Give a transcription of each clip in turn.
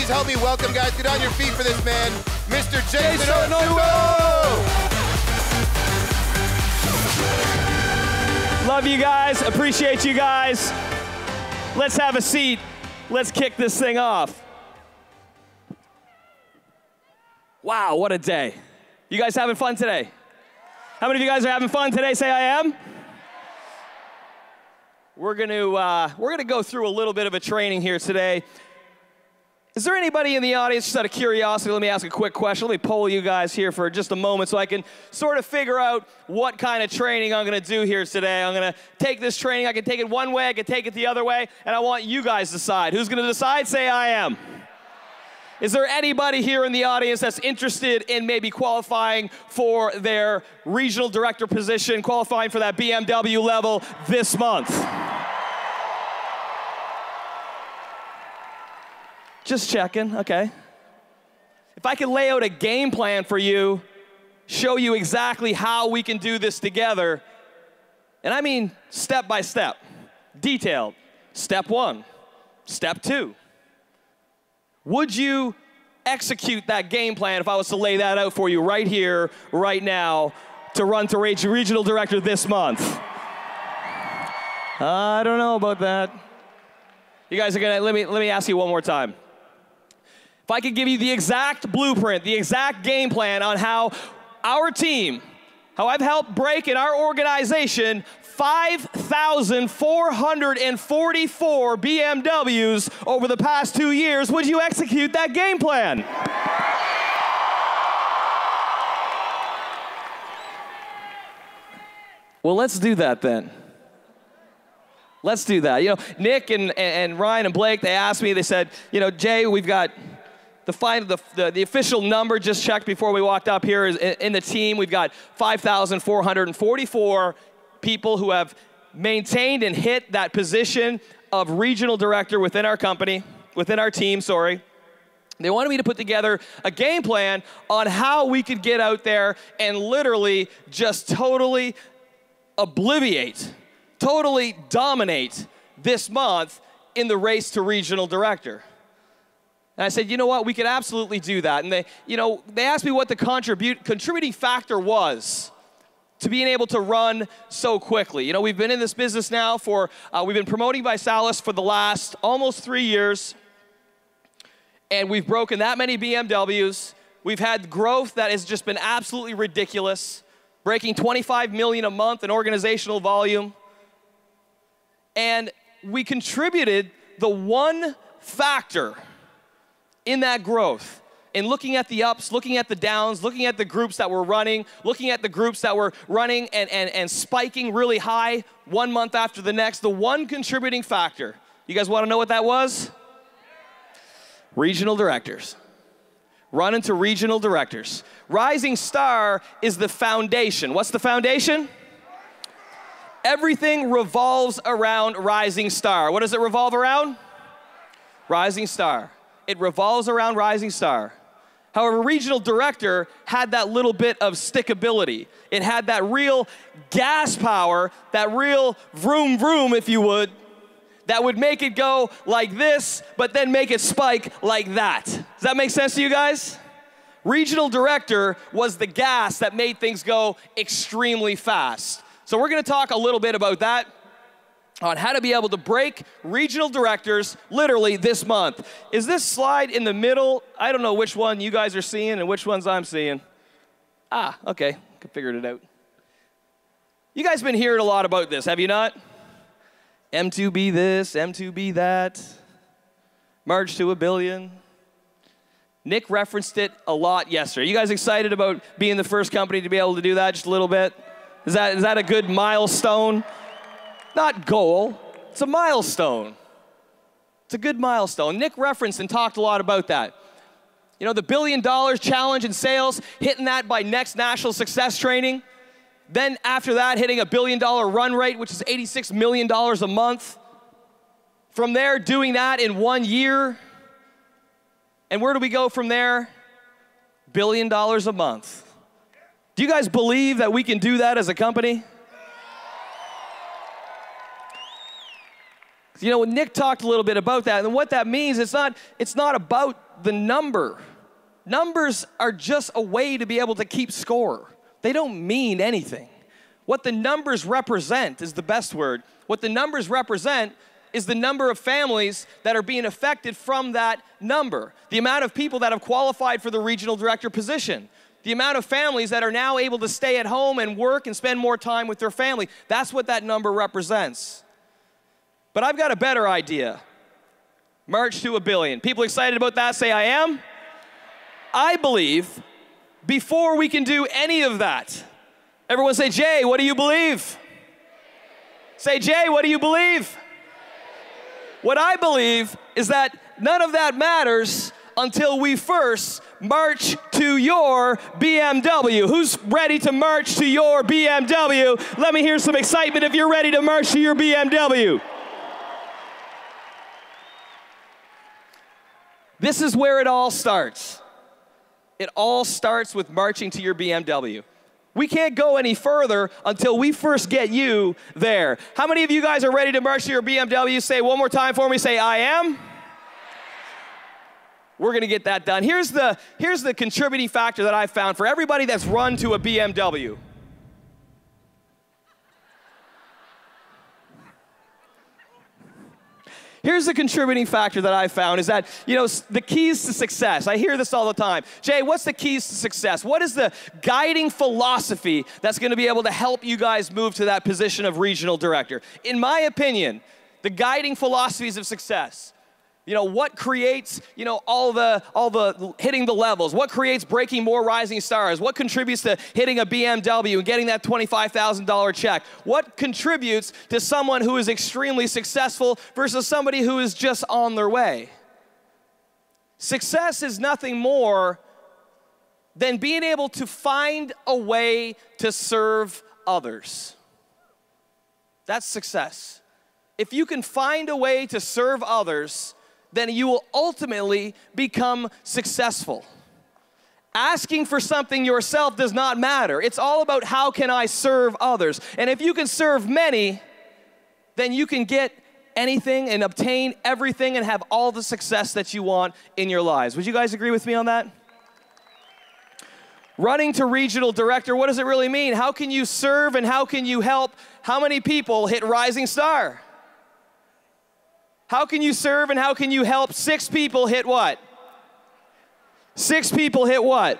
please help me welcome, guys, get on your feet for this man, Mr. Jason OToole! Love you guys, appreciate you guys. Let's have a seat. Let's kick this thing off. Wow, what a day. You guys having fun today? How many of you guys are having fun today? Say I am. We're gonna go through a little bit of a training here today. Is there anybody in the audience, just out of curiosity, let me ask a quick question. Let me poll you guys here for just a moment so I can sort of figure out what kind of training I'm gonna do here today. I'm gonna take this training, I can take it one way, I can take it the other way, and I want you guys to decide. Who's gonna decide? Say I am. Is there anybody here in the audience that's interested in maybe qualifying for their regional director position, qualifying for that BMW level this month? Just checking, okay. If I can lay out a game plan for you, show you exactly how we can do this together, and I mean step by step, detailed. Step 1, step 2. Would you execute that game plan if I was to lay that out for you right here, right now, to run to regional director this month? I don't know about that. You guys are gonna, let me ask you one more time. If I could give you the exact blueprint, the exact game plan on how our team, how I've helped break in our organization 5,444 BMWs over the past 2 years, would you execute that game plan? Well, let's do that then. Let's do that. You know, Nick and Ryan and Blake, they asked me, they said, you know, Jay, we've got the official number just checked before we walked up here is in the team. We've got 5,444 people who have maintained and hit that position of regional director within our company, within our team, sorry. They wanted me to put together a game plan on how we could get out there and literally just totally obliviate, totally dominate this month in the race to regional director. And I said, you know what, we could absolutely do that. And they asked me what the contributing factor was to being able to run so quickly. You know, we've been in this business now for, we've been promoting ViSalus for the last almost 3 years. And we've broken that many BMWs. We've had growth that has just been absolutely ridiculous, breaking 25 million a month in organizational volume. And we contributed the one factor in that growth, in looking at the ups, looking at the downs, looking at the groups that were running, looking at the groups that were running and spiking really high one month after the next, the one contributing factor. You guys want to know what that was? Regional directors. Running to regional directors. Rising Star is the foundation. What's the foundation? Everything revolves around Rising Star. What does it revolve around? Rising Star. It revolves around Rising Star. However, regional director had that little bit of stickability. It had that real gas power, that real vroom vroom, if you would, that would make it go like this, but then make it spike like that. Does that make sense to you guys? Regional director was the gas that made things go extremely fast. So we're gonna talk a little bit about that, on how to be able to break regional directors literally this month. Is this slide in the middle? I don't know which one you guys are seeing and which ones I'm seeing. Ah, okay, I figured it out. You guys been hearing a lot about this, have you not? M2B this, M2B that, merge to $1 billion. Nick referenced it a lot yesterday. You guys excited about being the first company to be able to do that just a little bit? Is that a good milestone? Not goal, it's a milestone. It's a good milestone. Nick referenced and talked a lot about that. You know, the $1 billion challenge in sales, hitting that by next national success training. Then after that, hitting $1 billion run rate, which is $86 million a month. From there, doing that in 1 year. And where do we go from there? $1 billion a month. Do you guys believe that we can do that as a company? You know, Nick talked a little bit about that, and what that means, it's not about the number. Numbers are just a way to be able to keep score. They don't mean anything. What the numbers represent is the best word. What the numbers represent is the number of families that are being affected from that number. The amount of people that have qualified for the regional director position. The amount of families that are now able to stay at home and work and spend more time with their family. That's what that number represents. But I've got a better idea. March to $1 billion. People excited about that? Say, I am. I believe before we can do any of that, everyone say, Jay, what do you believe? Say, Jay, what do you believe? What I believe is that none of that matters until we first march to your BMW. Who's ready to march to your BMW? Let me hear some excitement if you're ready to march to your BMW. This is where it all starts. It all starts with marching to your BMW. We can't go any further until we first get you there. How many of you guys are ready to march to your BMW? Say one more time for me. Say, I am. We're going to get that done. Here's the contributing factor that I've found for everybody that's run to a BMW. Here's the contributing factor that I found is that, the keys to success. I hear this all the time. Jay, what's the keys to success? What is the guiding philosophy that's going to be able to help you guys move to that position of regional director? In my opinion, the guiding philosophies of success. What creates, all the hitting the levels? What creates breaking more rising stars? What contributes to hitting a BMW and getting that $25,000 check? What contributes to someone who is extremely successful versus somebody who is just on their way? Success is nothing more than being able to find a way to serve others. That's success. If you can find a way to serve others, then you will ultimately become successful. Asking for something yourself does not matter. It's all about how can I serve others. And if you can serve many, then you can get anything and obtain everything and have all the success that you want in your lives. Would you guys agree with me on that? Running to regional director, what does it really mean? How can you serve and how can you help? How many people hit rising star? How can you serve and how can you help 6 people hit what? 6 people hit what?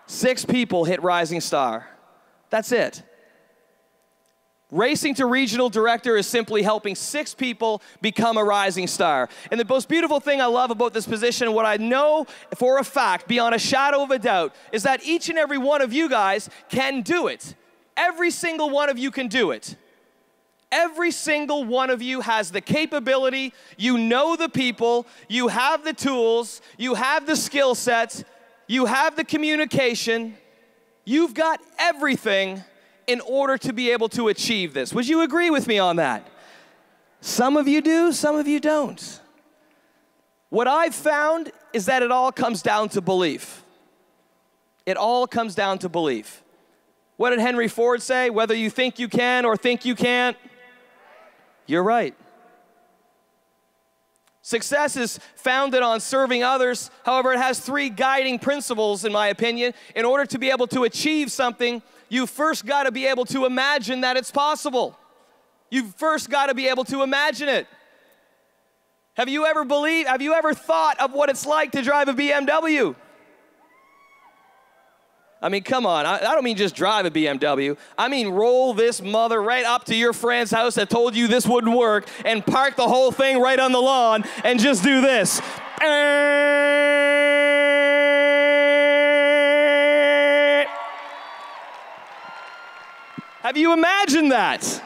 6 people hit rising star. That's it. Racing to regional director is simply helping 6 people become a rising star. And the most beautiful thing I love about this position, what I know for a fact, beyond a shadow of a doubt, is that each and every one of you guys can do it. Every single one of you can do it. Every single one of you has the capability, you know the people, you have the tools, you have the skill sets, you have the communication, you've got everything in order to be able to achieve this. Would you agree with me on that? Some of you do, some of you don't. What I've found is that it all comes down to belief. It all comes down to belief. What did Henry Ford say? Whether you think you can or think you can't, you're right. Success is founded on serving others. However, it has 3 guiding principles, in my opinion. In order to be able to achieve something, you first got to be able to imagine that it's possible. You've first got to be able to imagine it. Have you ever thought of what it's like to drive a BMW? I mean, come on, I don't mean just drive a BMW. I mean roll this mother right up to your friend's house that told you this wouldn't work and park the whole thing right on the lawn and just do this. Have you imagined that?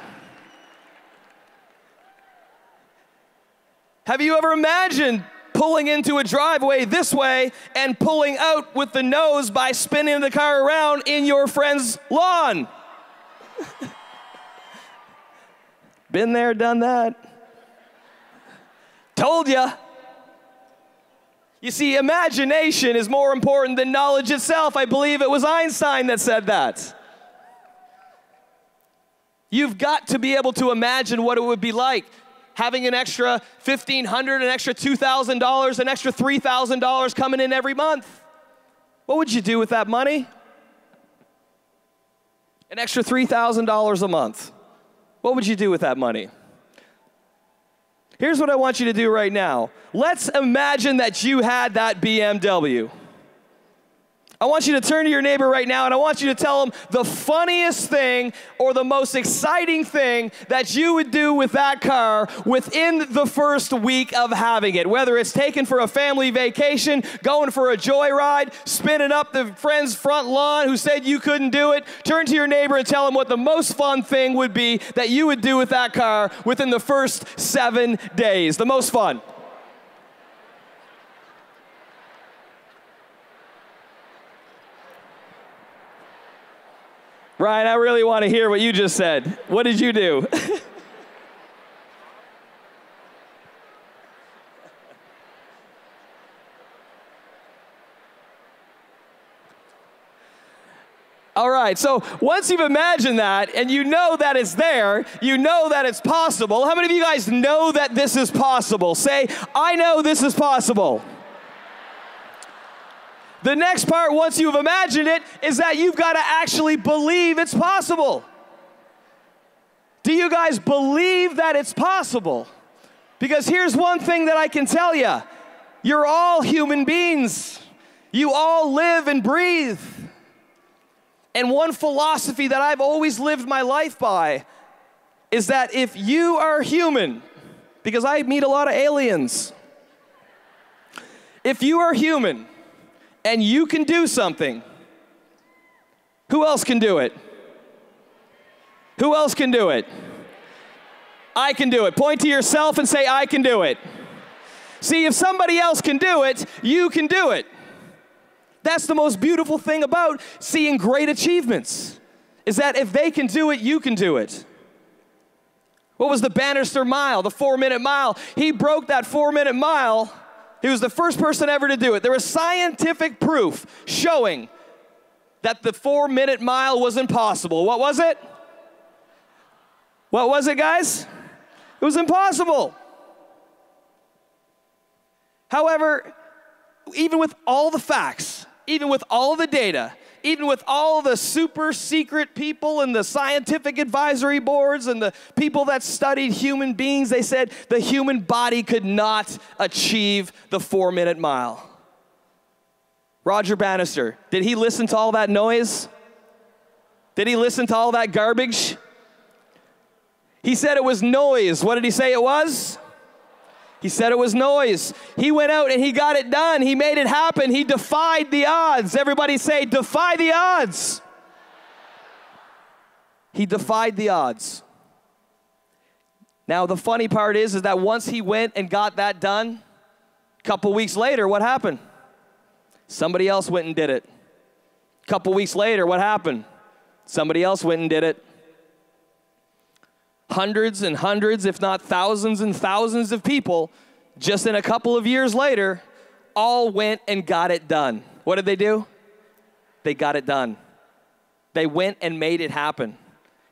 Have you ever imagined pulling into a driveway this way and pulling out with the nose by spinning the car around in your friend's lawn? Been there, done that. Told ya. You see, imagination is more important than knowledge itself. I believe it was Einstein that said that. You've got to be able to imagine what it would be like. having an extra $1,500, an extra $2,000, an extra $3,000 coming in every month. What would you do with that money? An extra $3,000 a month. What would you do with that money? Here's what I want you to do right now. Let's imagine that you had that BMW. I want you to turn to your neighbor right now and I want you to tell them the funniest thing or the most exciting thing that you would do with that car within the first week of having it. Whether it's taken for a family vacation, going for a joyride, spinning up the friend's front lawn who said you couldn't do it. Turn to your neighbor and tell them what the most fun thing would be that you would do with that car within the first 7 days. The most fun. Ryan, I really want to hear what you just said. What did you do? All right, so once you've imagined that and you know that it's there, you know that it's possible. How many of you guys know that this is possible? Say, I know this is possible. The next part, once you've imagined it, is that you've got to actually believe it's possible. Do you guys believe that it's possible? Because here's one thing that I can tell you. You're all human beings. You all live and breathe. And one philosophy that I've always lived my life by is that if you are human, because I meet a lot of aliens, if you are human, and you can do something, who else can do it? Who else can do it? I can do it. Point to yourself and say, I can do it. See, if somebody else can do it, you can do it. That's the most beautiful thing about seeing great achievements, is that if they can do it, you can do it. What was the Bannister Mile, the 4-minute mile? He broke that 4-minute mile. He was the first person ever to do it. There was scientific proof showing that the 4-minute mile was impossible. What was it? What was it, guys? It was impossible. However, even with all the facts, even with all the data, even with all the super secret people and the scientific advisory boards and the people that studied human beings, they said the human body could not achieve the 4-minute mile. Roger Bannister, did he listen to all that noise? Did he listen to all that garbage? He said it was noise. What did he say it was? He said it was noise. He went out and he got it done. He made it happen. He defied the odds. Everybody say, defy the odds. He defied the odds. Now, the funny part is that once he went and got that done, a couple weeks later, what happened? Somebody else went and did it. A couple weeks later, what happened? Somebody else went and did it. Hundreds and hundreds, if not thousands and thousands of people, just in a couple of years later, all went and got it done. What did they do? They got it done. They went and made it happen.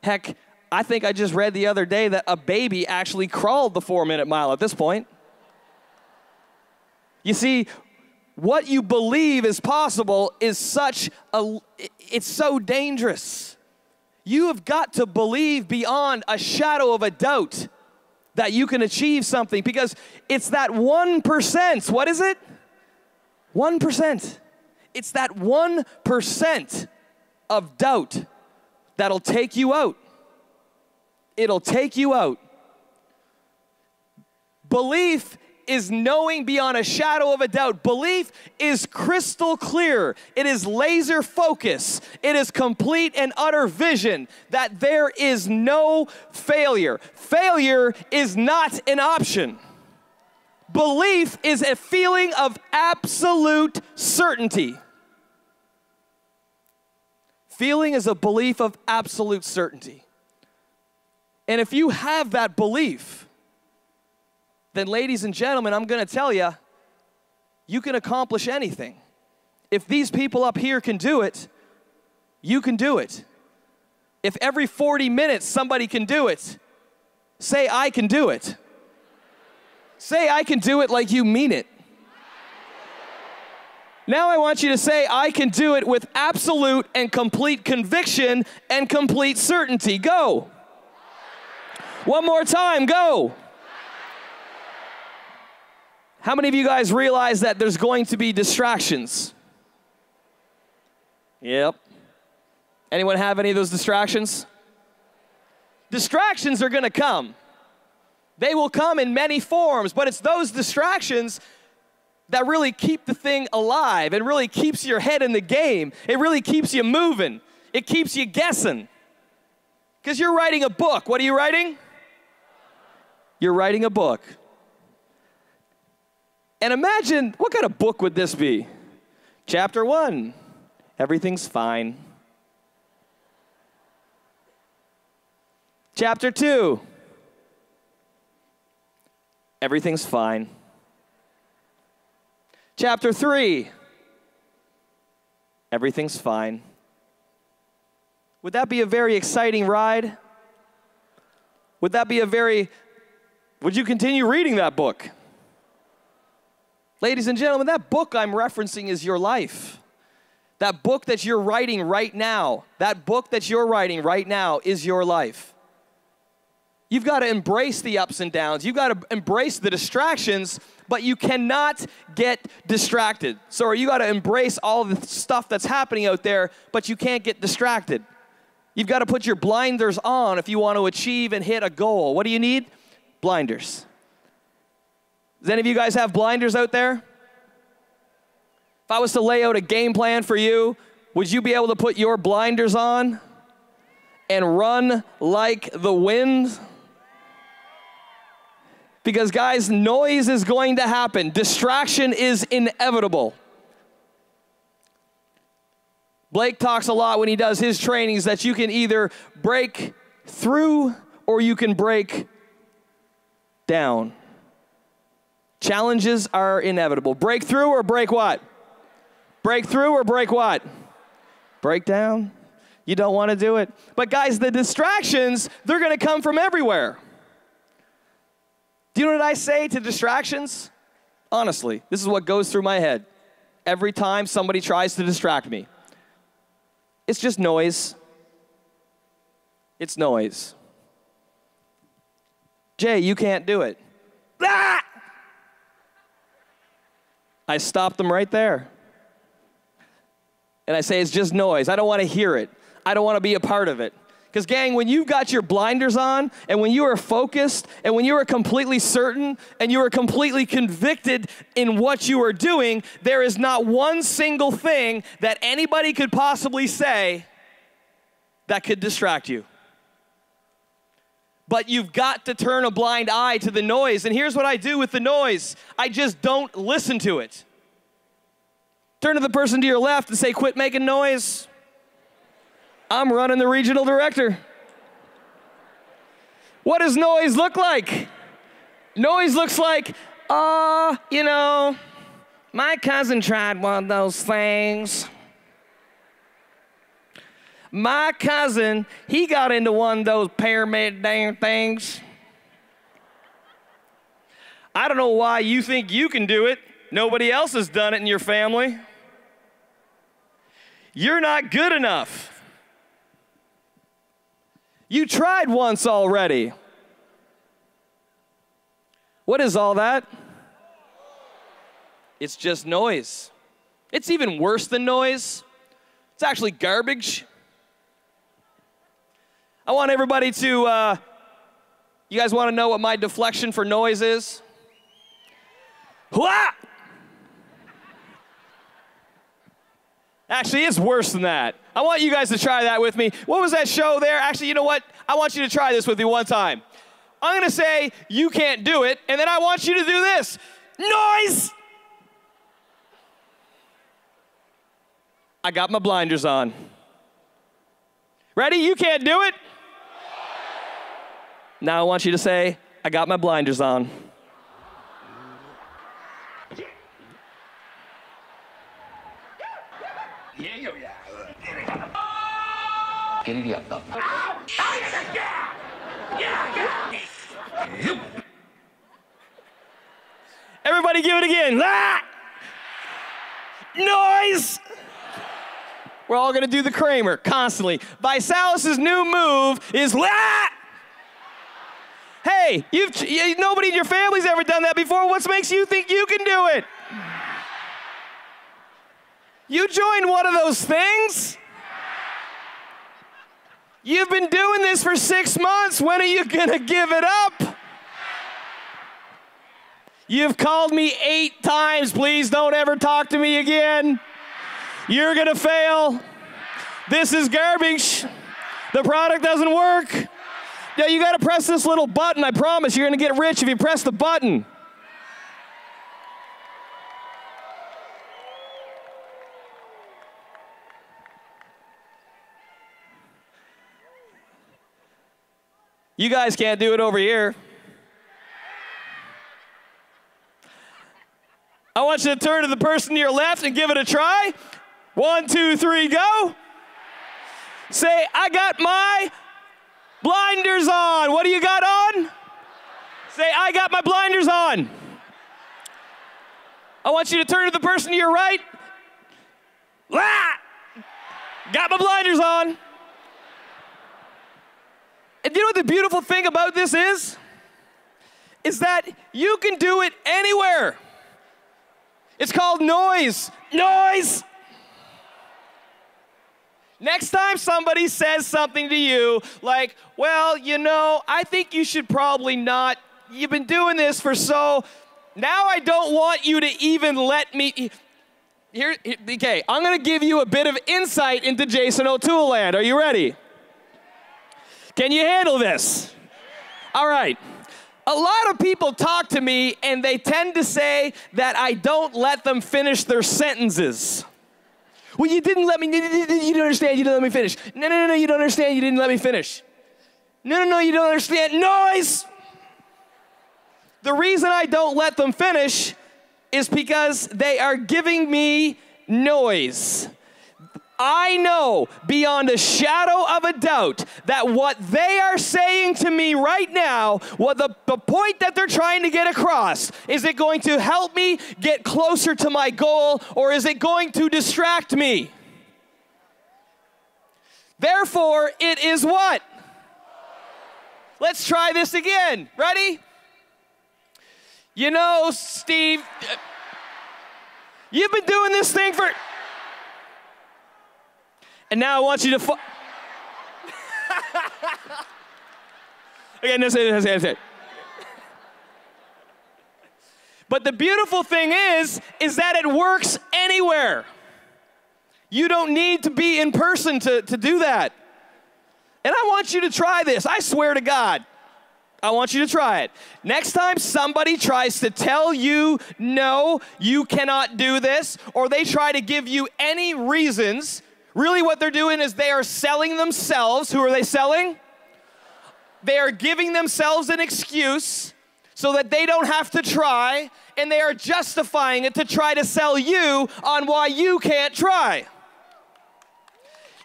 Heck, I think I just read the other day that a baby actually crawled the 4-minute mile at this point. You see, what you believe is possible is it's so dangerous. You have got to believe beyond a shadow of a doubt that you can achieve something, because it's that 1%. What is it? 1%. It's that 1% of doubt that'll take you out. It'll take you out. Belief is knowing beyond a shadow of a doubt. Belief is crystal clear. It is laser focus. It is complete and utter vision that there is no failure. Failure is not an option. Belief is a feeling of absolute certainty. Feeling is a belief of absolute certainty. And if you have that belief, then ladies and gentlemen, I'm going to tell you, you can accomplish anything. If these people up here can do it, you can do it. If every 40 minutes somebody can do it, say, I can do it. Say, I can do it like you mean it. Now I want you to say, I can do it with absolute and complete conviction and complete certainty. Go. One more time, go. How many of you guys realize that there's going to be distractions? Yep. Anyone have any of those distractions? Distractions are going to come. They will come in many forms, but it's those distractions that really keep the thing alive and really keeps your head in the game. It really keeps you moving. It keeps you guessing. Because you're writing a book. What are you writing? You're writing a book. And imagine, what kind of book would this be? Chapter 1, everything's fine. Chapter 2, everything's fine. Chapter 3, everything's fine. Would that be a very exciting ride? Would you continue reading that book? Ladies and gentlemen, that book I'm referencing is your life. That book that you're writing right now, is your life. You've got to embrace the ups and downs. You've got to embrace the distractions, but you cannot get distracted. So you got to embrace all the stuff that's happening out there, but you can't get distracted. You've got to put your blinders on if you want to achieve and hit a goal. What do you need? Blinders. Does any of you guys have blinders out there? If I was to lay out a game plan for you, would you be able to put your blinders on and run like the wind? Because guys, noise is going to happen. Distraction is inevitable. Blake talks a lot when he does his trainings that you can either break through or you can break down. Challenges are inevitable. Break through or break what? Break through or break what? Break down. You don't want to do it. But guys, the distractions, they're going to come from everywhere. Do you know what I say to distractions? Honestly, this is what goes through my head every time somebody tries to distract me. It's just noise. It's noise. Jay, you can't do it. Ah! I stop them right there. And I say, it's just noise. I don't want to hear it. I don't want to be a part of it. Because gang, when you've got your blinders on, and when you are focused, and when you are completely certain, and you are completely convicted in what you are doing, there is not one single thing that anybody could possibly say that could distract you. But you've got to turn a blind eye to the noise. And here's what I do with the noise. I just don't listen to it. Turn to the person to your left and say, quit making noise. I'm running the regional director. What does noise look like? Noise looks like, my cousin tried one of those things. My cousin, he got into one of those pyramid damn things. I don't know why you think you can do it. Nobody else has done it in your family. You're not good enough. You tried once already. What is all that? It's just noise. It's even worse than noise. It's actually garbage. I want everybody to, you guys want to know what my deflection for noise is? Hua! Actually, it's worse than that. I want you guys to try that with me. What was that show there? Actually, you know what? I want you to try this with me one time. I'm going to say, you can't do it, and then I want you to do this. Noise! I got my blinders on. Ready? You can't do it? Now I want you to say, I got my blinders on. Everybody give it again. Ah! Noise! We're all gonna do the Kramer constantly. Visalis' new move is ah! Hey, nobody in your family's ever done that before. What makes you think you can do it? You joined one of those things. You've been doing this for 6 months. When are you gonna give it up? You've called me 8 times. Please don't ever talk to me again. You're gonna fail. This is garbage. The product doesn't work. Yeah, you gotta press this little button. I promise you're gonna get rich if you press the button. You guys can't do it over here. I want you to turn to the person to your left and give it a try. 1, 2, 3, go. Say, I got my blinders on. What do you got on? Say, I got my blinders on. I want you to turn to the person to your right. Got my blinders on. And you know what the beautiful thing about this is? Is that you can do it anywhere. It's called noise. Noise! Next time somebody says something to you like, well, you know, I think you should probably not. You've been doing this for so. Now I don't want you to even let me. Okay, I'm going to give you a bit of insight into Jason OToole land. Are you ready? Can you handle this? All right. A lot of people talk to me and they tend to say that I don't let them finish their sentences. Well, you didn't let me, you don't understand, you didn't let me finish. No, you don't understand, you didn't let me finish. No, you don't understand. Noise! The reason I don't let them finish is because they are giving me noise. I know beyond a shadow of a doubt that what they are saying to me right now, what the point that they're trying to get across, is it going to help me get closer to my goal, or is it going to distract me? Therefore, it is what? Let's try this again. Ready? You know, Steve, you've been doing this thing for... And now I want you to Again, that's it. But the beautiful thing is that it works anywhere. You don't need to be in person to do that. And I want you to try this. I swear to God, I want you to try it. Next time somebody tries to tell you, no, you cannot do this, or they try to give you any reasons, really what they're doing is they are selling themselves. Who are they selling? They are giving themselves an excuse so that they don't have to try, and they are justifying it to try to sell you on why you can't try.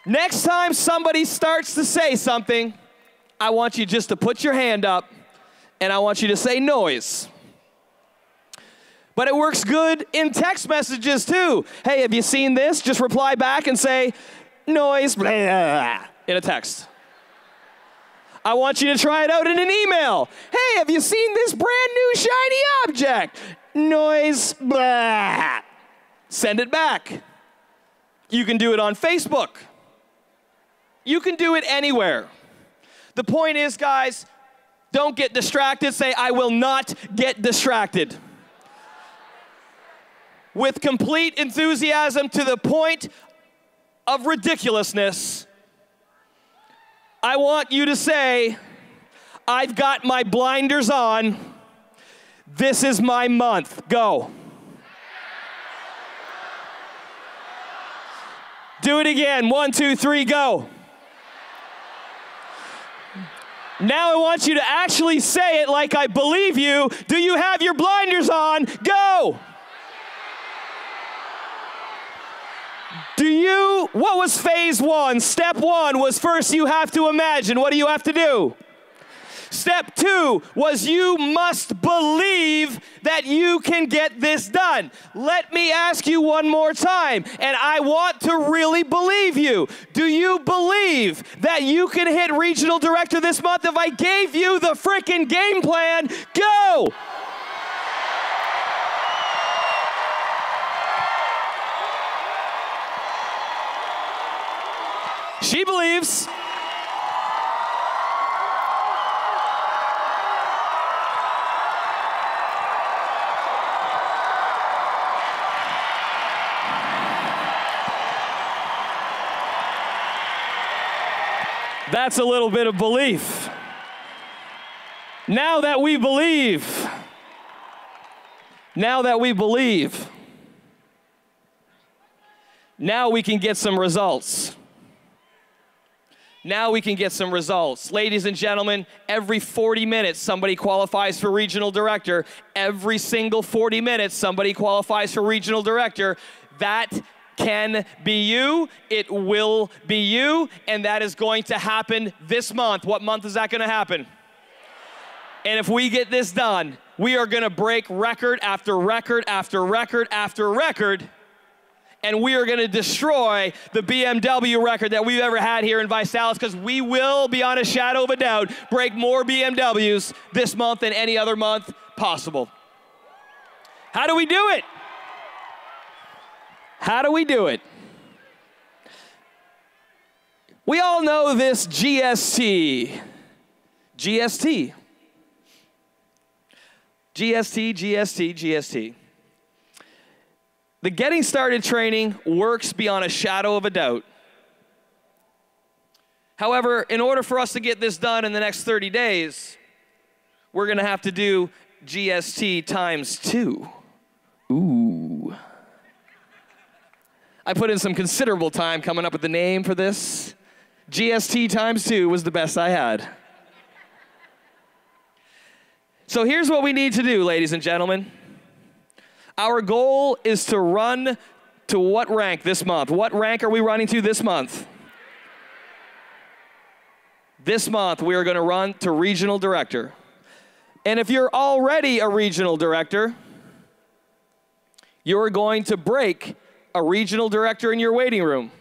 Next time somebody starts to say something, I want you just to put your hand up, and I want you to say noise. But it works good in text messages too. Hey, have you seen this? Just reply back and say, noise, blah, in a text. I want you to try it out in an email. Hey, have you seen this brand new shiny object? Noise, blah. Send it back. You can do it on Facebook. You can do it anywhere. The point is, guys, don't get distracted. Say, I will not get distracted. With complete enthusiasm to the point of ridiculousness, I want you to say, I've got my blinders on. This is my month. Go. Do it again. 1, 2, 3, go. Now I want you to actually say it like I believe you. Do you have your blinders on? Go. What was phase 1? Step 1 was first you have to imagine. What do you have to do? Step 2 was you must believe that you can get this done. Let me ask you one more time, and I want to really believe you. Do you believe that you can hit regional director this month if I gave you the frickin' game plan? Go! She believes. That's a little bit of belief. Now that we believe, now we can get some results. Now we can get some results. Ladies and gentlemen, every 40 minutes somebody qualifies for regional director. Every single 40 minutes somebody qualifies for regional director. That can be you, it will be you, and that is going to happen this month. What month is that going to happen? And if we get this done, we are going to break record after record after record after record, and we are going to destroy the BMW record that we've ever had here in Visalis, because we will, beyond a shadow of a doubt, break more BMWs this month than any other month possible. How do we do it? How do we do it? We all know this GST. GST. GST, GST, GST. The getting started training works beyond a shadow of a doubt. However, in order for us to get this done in the next 30 days, we're going to have to do GST times 2. Ooh. I put in some considerable time coming up with the name for this. GST times 2 was the best I had. So here's what we need to do, ladies and gentlemen. Our goal is to run to what rank this month? What rank are we running to this month? This month, we are going to run to regional director. And if you're already a regional director, you're going to break a regional director in your waiting room.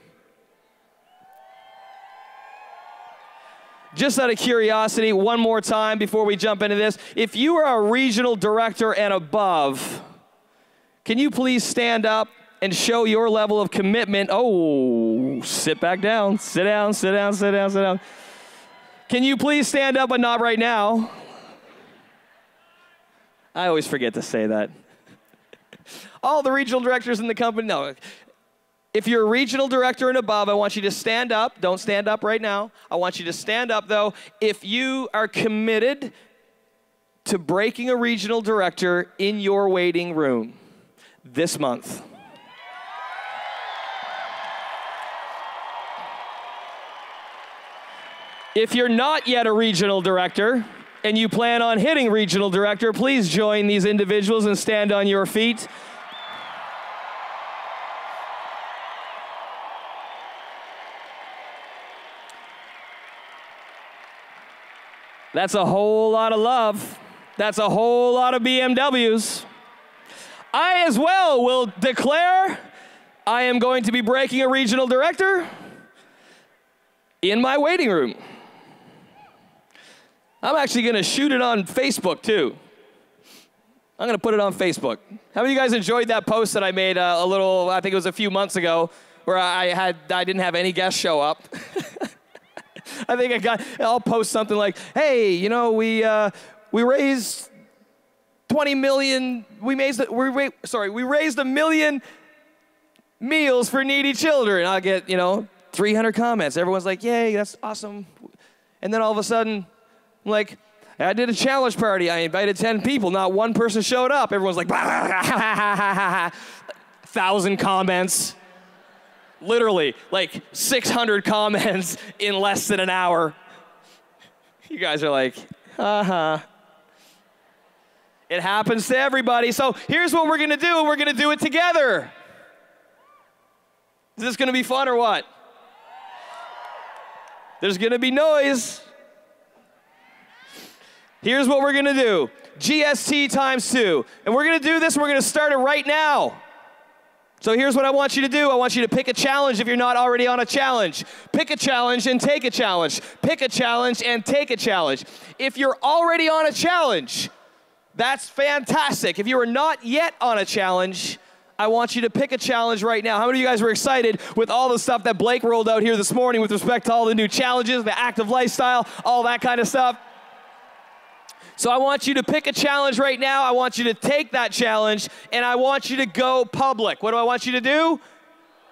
Just out of curiosity, one more time before we jump into this. If you are a regional director and above, can you please stand up and show your level of commitment? Oh, sit back down. Sit down, sit down, sit down, sit down. Can you please stand up, but not right now? I always forget to say that. All the regional directors in the company, no. If you're a regional director and above, I want you to stand up. Don't stand up right now. I want you to stand up, though, if you are committed to breaking a regional director in your waiting room this month. If you're not yet a regional director and you plan on hitting regional director, please join these individuals and stand on your feet. That's a whole lot of love. That's a whole lot of BMWs. I as well will declare I am going to be breaking a regional director in my waiting room. I'm actually going to shoot it on Facebook too. I'm going to put it on Facebook. How many of you guys enjoyed that post that I made a little, I think it was a few months ago, where I didn't have any guests show up? I think I'll post something like, hey, you know, we raised 20 million, we raised $1 million meals for needy children. I'll get, 300 comments. Everyone's like, yay, that's awesome. And then all of a sudden, I'm like, I did a challenge party. I invited 10 people. Not one person showed up. Everyone's like, 1,000 comments. Literally, like 600 comments in less than an hour. You guys are like, It happens to everybody. So here's what we're going to do. We're going to do it together. Is this going to be fun or what? There's going to be noise. Here's what we're gonna do. GST times 2. And we're gonna do this, we're gonna start it right now. So here's what I want you to do. I want you to pick a challenge if you're not already on a challenge. Pick a challenge and take a challenge. Pick a challenge and take a challenge. If you're already on a challenge, that's fantastic. If you are not yet on a challenge, I want you to pick a challenge right now. How many of you guys were excited with all the stuff that Blake rolled out here this morning with respect to all the new challenges, the active lifestyle, all that kind of stuff? So I want you to pick a challenge right now. I want you to take that challenge, and I want you to go public. What do I want you to do?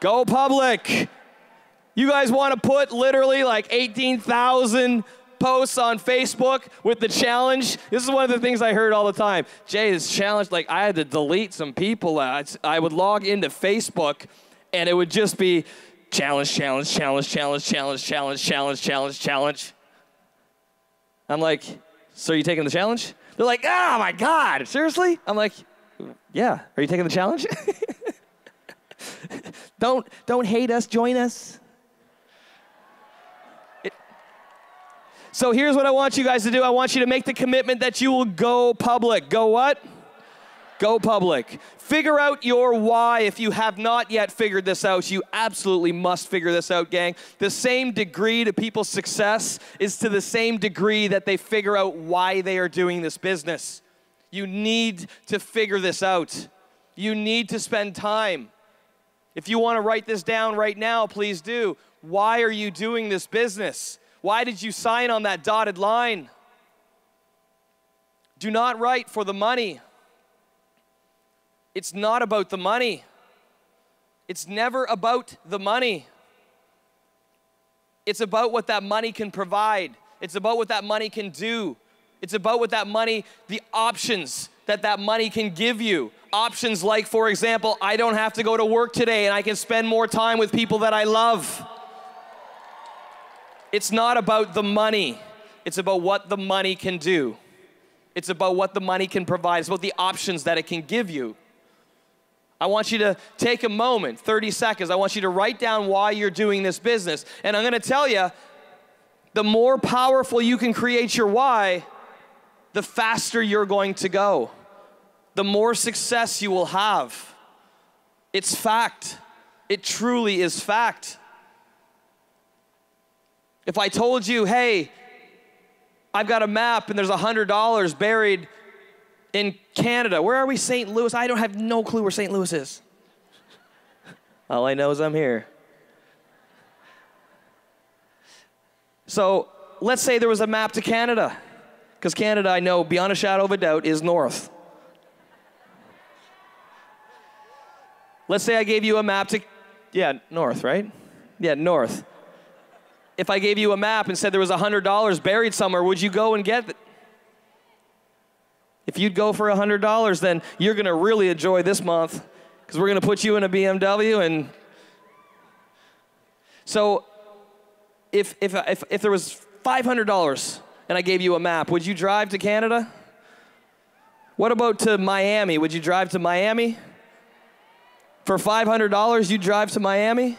Go public. You guys want to put literally like 18,000 posts on Facebook with the challenge? This is one of the things I heard all the time. Jay, this challenge, like I had to delete some people. I would log into Facebook, and it would just be challenge, challenge, challenge, challenge, challenge, challenge, challenge, challenge, challenge. I'm like, so are you taking the challenge? They're like, oh my God, seriously? I'm like, yeah, are you taking the challenge? Don't hate us, join us. So here's what I want you guys to do. I want you to make the commitment that you will go public. Go what? Go public. Figure out your why if you have not yet figured this out. You absolutely must figure this out, gang. The same degree to people's success is to the same degree that they figure out why they are doing this business. You need to figure this out. You need to spend time. If you want to write this down right now, please do. Why are you doing this business? Why did you sign on that dotted line? Do not write for the money. It's not about the money. It's never about the money. It's about what that money can provide. It's about what that money can do. It's about what that money, the options that that money can give you. Options like, for example, I don't have to go to work today and I can spend more time with people that I love. It's not about the money. It's about what the money can do. It's about what the money can provide. It's about the options that it can give you. I want you to take a moment, 30 seconds. I want you to write down why you're doing this business. And I'm going to tell you, the more powerful you can create your why, the faster you're going to go. The more success you will have. It's fact. It truly is fact. If I told you, hey, I've got a map and there's $100 buried in Canada. Where are we? St. Louis? I don't have no clue where St. Louis is. All I know is I'm here. So let's say there was a map to Canada. Because Canada, I know, beyond a shadow of a doubt, is north. Let's say I gave you a map to, north, right? Yeah, north. If I gave you a map and said there was $100 buried somewhere, would you go and get it? If you'd go for $100, then you're going to really enjoy this month because we're going to put you in a BMW. And so if there was $500 and I gave you a map, would you drive to Canada? What about to Miami? Would you drive to Miami? For $500, you'd drive to Miami?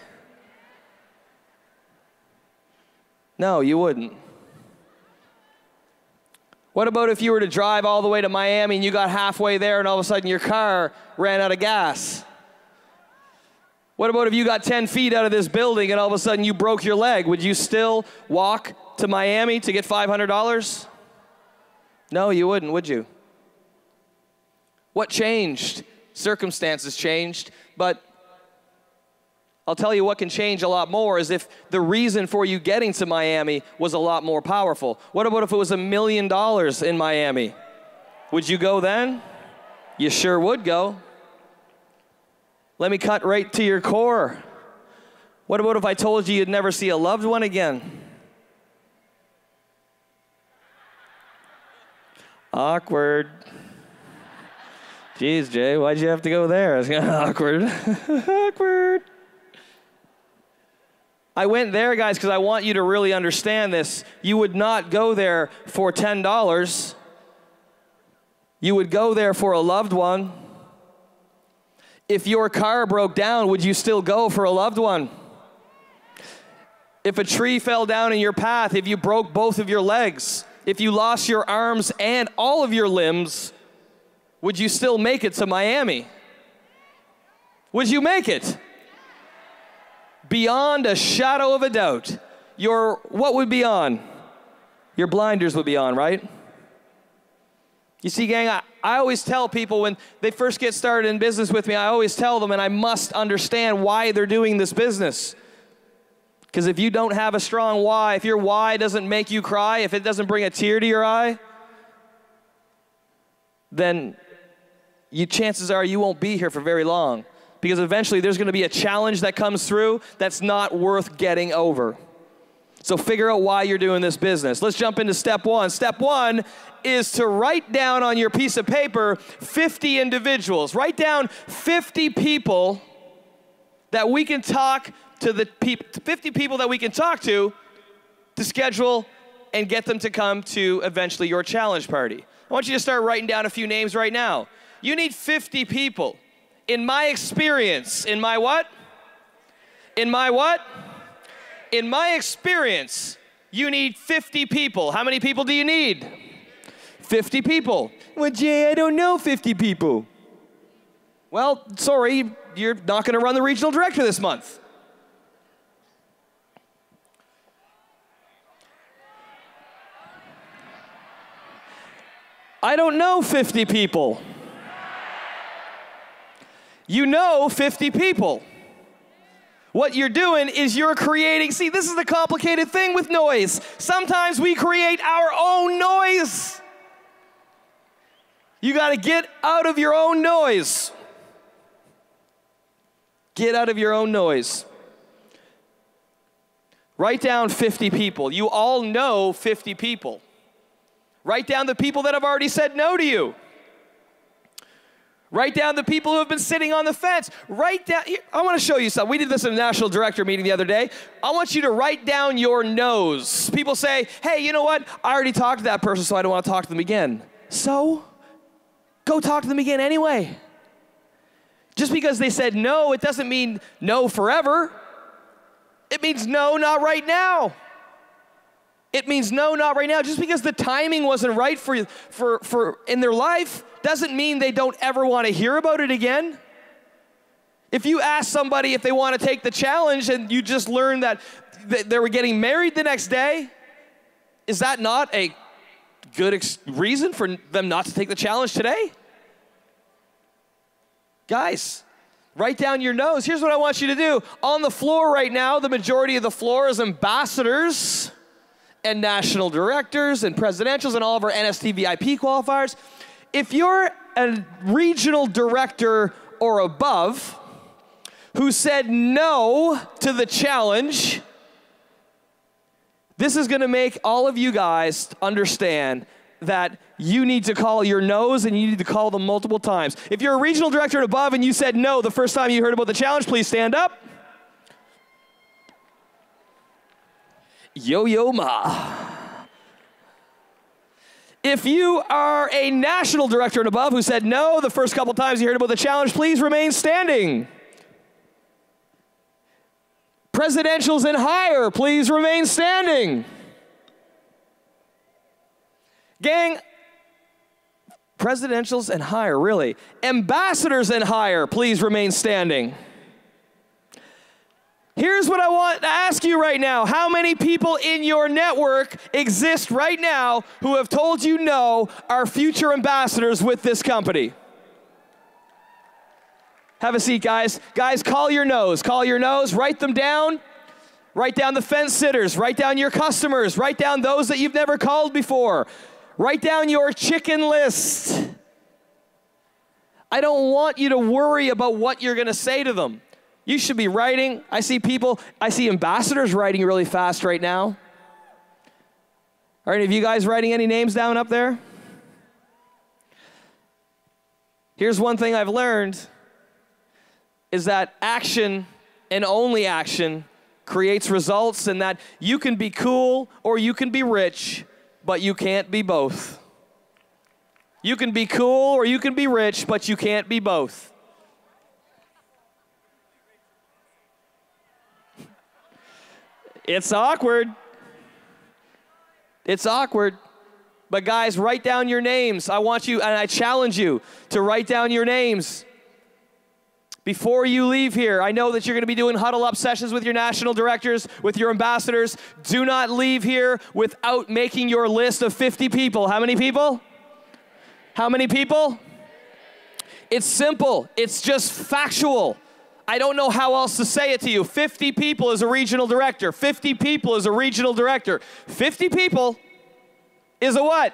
No, you wouldn't. What about if you were to drive all the way to Miami and you got halfway there and all of a sudden your car ran out of gas? What about if you got 10 feet out of this building and all of a sudden you broke your leg? Would you still walk to Miami to get $500? No, you wouldn't, would you? What changed? Circumstances changed, but I'll tell you what can change a lot more is if the reason for you getting to Miami was a lot more powerful. What about if it was $1 million in Miami? Would you go then? You sure would go. Let me cut right to your core. What about if I told you you'd never see a loved one again? Awkward. Jeez, Jay, why'd you have to go there? It's awkward. Awkward. I went there, guys, because I want you to really understand this. You would not go there for $10. You would go there for a loved one. If your car broke down, would you still go for a loved one? If a tree fell down in your path, if you broke both of your legs, if you lost your arms and all of your limbs, would you still make it to Miami? Would you make it? Beyond a shadow of a doubt. What would be on? Your blinders would be on, right? You see, gang, I always tell people when they first get started in business with me, I always tell them, and I must understand why they're doing this business. Because if you don't have a strong why, if your why doesn't make you cry, if it doesn't bring a tear to your eye, then chances are you won't be here for very long. Because eventually there's going to be a challenge that comes through that's not worth getting over. So figure out why you're doing this business. Let's jump into step one. Step one is to write down on your piece of paper 50 individuals. Write down 50 people that we can talk to, 50 people that we can talk to schedule and get them to come to eventually your challenge party. I want you to start writing down a few names right now. You need 50 people. In my experience, in my what? In my what? In my experience, you need 50 people. How many people do you need? 50 people. Well, Jay, I don't know 50 people. Well, sorry, you're not going to run the regional director this month. I don't know 50 people. You know 50 people. What you're doing is you're creating, see, this is the complicated thing with noise. Sometimes we create our own noise. You got to get out of your own noise. Get out of your own noise. Write down 50 people. You all know 50 people. Write down the people that have already said no to you. Write down the people who have been sitting on the fence. Write down, I want to show you something. We did this in a national director meeting the other day. I want you to write down your no's. People say, hey, you know what? I already talked to that person, so I don't want to talk to them again. So, go talk to them again anyway. Just because they said no, it doesn't mean no forever. It means no, not right now. It means no, not right now. Just because the timing wasn't right for in their life doesn't mean they don't ever want to hear about it again. If you ask somebody if they want to take the challenge and you just learned that they were getting married the next day, is that not a good reason for them not to take the challenge today? Guys, write down your no's. Here's what I want you to do. On the floor right now, the majority of the floor is ambassadors and national directors and presidentials and all of our NST VIP qualifiers. If you're a regional director or above who said no to the challenge, this is going to make all of you guys understand that you need to call your no's and you need to call them multiple times. If you're a regional director and above and you said no the first time you heard about the challenge, please stand up. Yo-yo ma. If you are a national director and above who said no the first couple times you heard about the challenge, please remain standing. Presidentials and higher, please remain standing. Gang, presidentials and higher, really. Ambassadors and higher, please remain standing. Here's what I want to ask you right now. How many people in your network exist right now who have told you no are future ambassadors with this company? Have a seat, guys. Guys, call your no's. Call your no's. Write them down. Write down the fence sitters. Write down your customers. Write down those that you've never called before. Write down your chicken list. I don't want you to worry about what you're going to say to them. You should be writing. I see ambassadors writing really fast right now. Are any of you guys writing any names down up there? Here's one thing I've learned is that action and only action creates results, and that you can be cool or you can be rich, but you can't be both. You can be cool or you can be rich, but you can't be both. It's awkward. It's awkward. But guys, write down your names. I want you, and I challenge you to write down your names before you leave here. I know that you're going to be doing huddle-up sessions with your national directors, with your ambassadors. Do not leave here without making your list of 50 people. How many people? How many people? It's simple. It's just factual. I don't know how else to say it to you. 50 people is a regional director. 50 people is a regional director. 50 people is a what?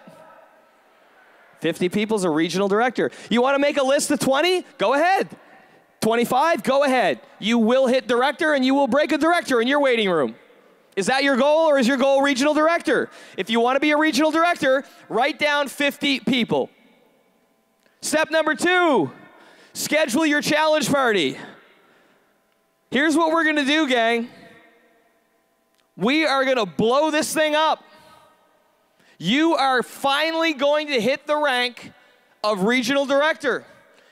50 people is a regional director. You want to make a list of 20? Go ahead. 25? Go ahead. You will hit director and you will break a director in your waiting room. Is that your goal, or is your goal regional director? If you want to be a regional director, write down 50 people. Step number 2, schedule your challenge party. Here's what we're going to do, gang. We are going to blow this thing up. You are finally going to hit the rank of regional director.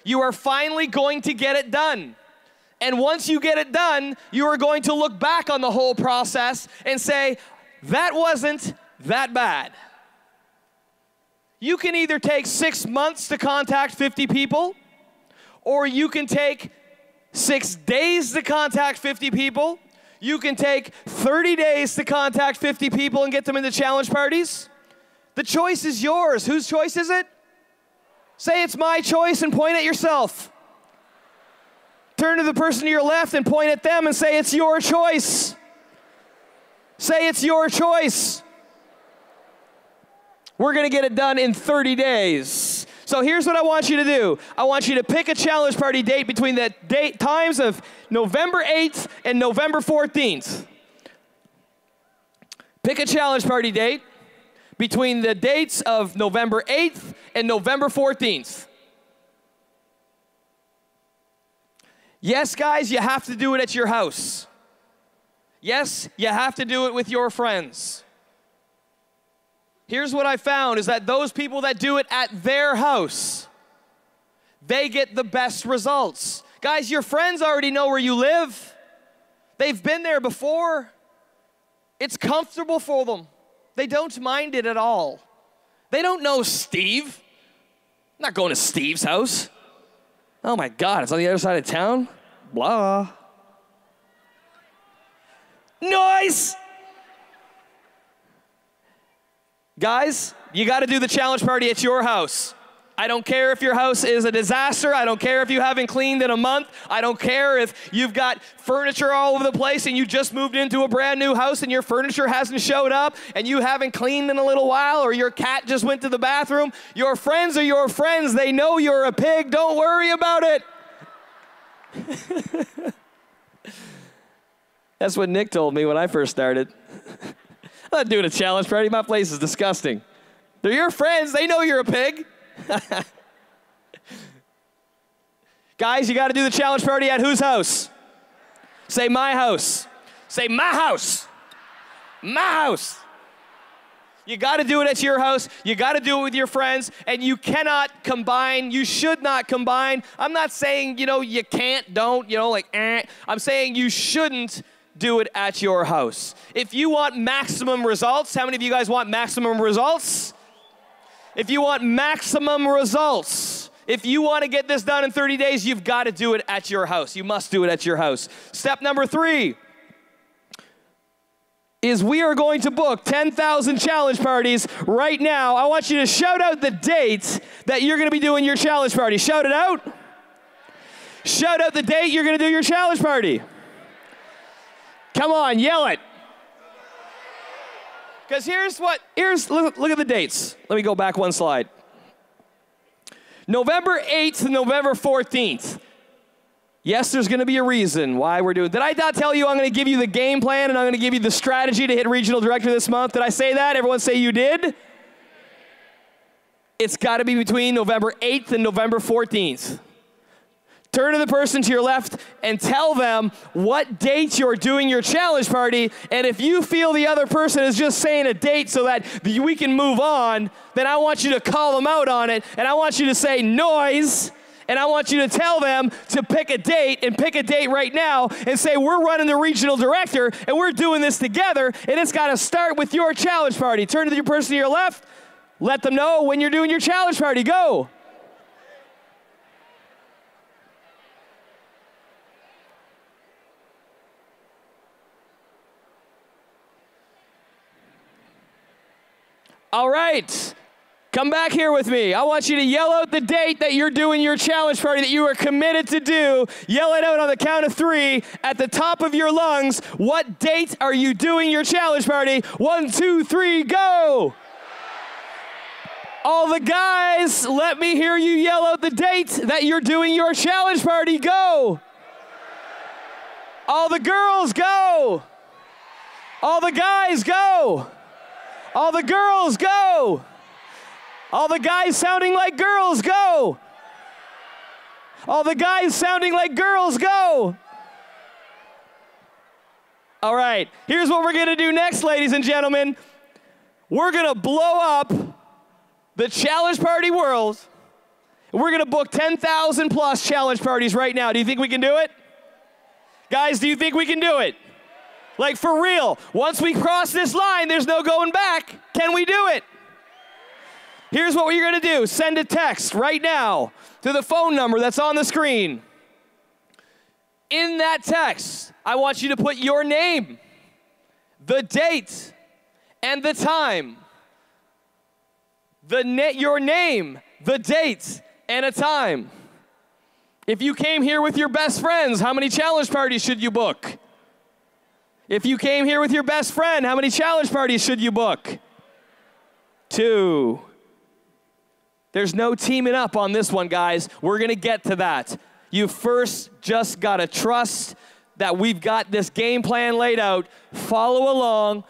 You are finally going to get it done. And once you get it done, you are going to look back on the whole process and say, that wasn't that bad. You can either take 6 months to contact 50 people, or you can take 6 days to contact 50 people. You can take 30 days to contact 50 people and get them into challenge parties. The choice is yours. Whose choice is it? Say it's my choice and point at yourself. Turn to the person to your left and point at them and say it's your choice. Say it's your choice. We're going to get it done in 30 days. So here's what I want you to do. I want you to pick a challenge party date between the times of November 8th and November 14th. Pick a challenge party date between the dates of November 8th and November 14th. Yes, guys, you have to do it at your house. Yes, you have to do it with your friends. Here's what I found is that those people that do it at their house, they get the best results. Guys, your friends already know where you live. They've been there before. It's comfortable for them. They don't mind it at all. They don't know Steve. I'm not going to Steve's house. Oh my God, it's on the other side of town? Blah. Noise! Guys, you got to do the challenge party at your house. I don't care if your house is a disaster. I don't care if you haven't cleaned in a month. I don't care if you've got furniture all over the place and you just moved into a brand new house and your furniture hasn't showed up and you haven't cleaned in a little while, or your cat just went to the bathroom. Your friends are your friends. They know you're a pig. Don't worry about it. That's what Nick told me when I first started. I'm not doing a challenge party. My place is disgusting. They're your friends. They know you're a pig. Guys, you got to do the challenge party at whose house? Say my house. Say my house. My house. You got to do it at your house. You got to do it with your friends, and you cannot combine. You should not combine. I'm not saying, you can't, don't, I'm saying you shouldn't do it at your house. If you want maximum results, how many of you guys want maximum results? If you want maximum results, if you want to get this done in 30 days, you've got to do it at your house. You must do it at your house. Step number 3 is we are going to book 10,000 challenge parties right now. I want you to shout out the date that you're going to be doing your challenge party. Shout it out. Shout out the date you're going to do your challenge party. Come on, yell it. Because look at the dates. Let me go back one slide. November 8th to November 14th. Yes, there's going to be a reason why we're doing it. Did I not tell you I'm going to give you the game plan and I'm going to give you the strategy to hit regional director this month? Did I say that? Everyone say you did? It's got to be between November 8th and November 14th. Turn to the person to your left and tell them what date you're doing your challenge party. And if you feel the other person is just saying a date so that we can move on, then I want you to call them out on it. And I want you to say noise. And I want you to tell them to pick a date, and pick a date right now and say, we're running the regional director and we're doing this together, and it's got to start with your challenge party. Turn to your person to your left. Let them know when you're doing your challenge party. Go. All right. Come back here with me. I want you to yell out the date that you're doing your challenge party that you are committed to do. Yell it out on the count of 3 at the top of your lungs. What date are you doing your challenge party? 1, 2, 3, go! All the guys, let me hear you yell out the date that you're doing your challenge party. Go! All the girls, go! All the guys, go! All the girls, go! All the guys sounding like girls, go! All the guys sounding like girls, go! All right, here's what we're gonna do next, ladies and gentlemen. We're gonna blow up the challenge party world. We're gonna book 10,000 plus challenge parties right now. Do you think we can do it? Guys, do you think we can do it? Like for real, once we cross this line, there's no going back. Can we do it? Here's what you're gonna do. Send a text right now to the phone number that's on the screen. In that text, I want you to put your name, the date, and the time. Your name, the date, and a time. If you came here with your best friends, how many challenge parties should you book? If you came here with your best friend, how many challenge parties should you book? 2. There's no teaming up on this one, guys. We're gonna get to that. You first just gotta trust that we've got this game plan laid out, follow along,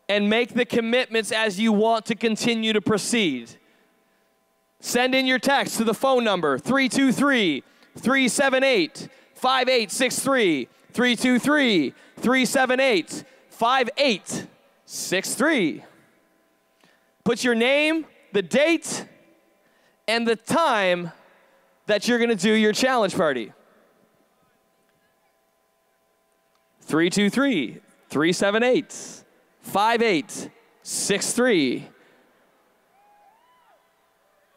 and make the commitments as you want to continue to proceed. Send in your text to the phone number, 323-378-5863, 323-378-5863. Put your name, the date, and the time that you're gonna do your challenge party. 323-378-5863.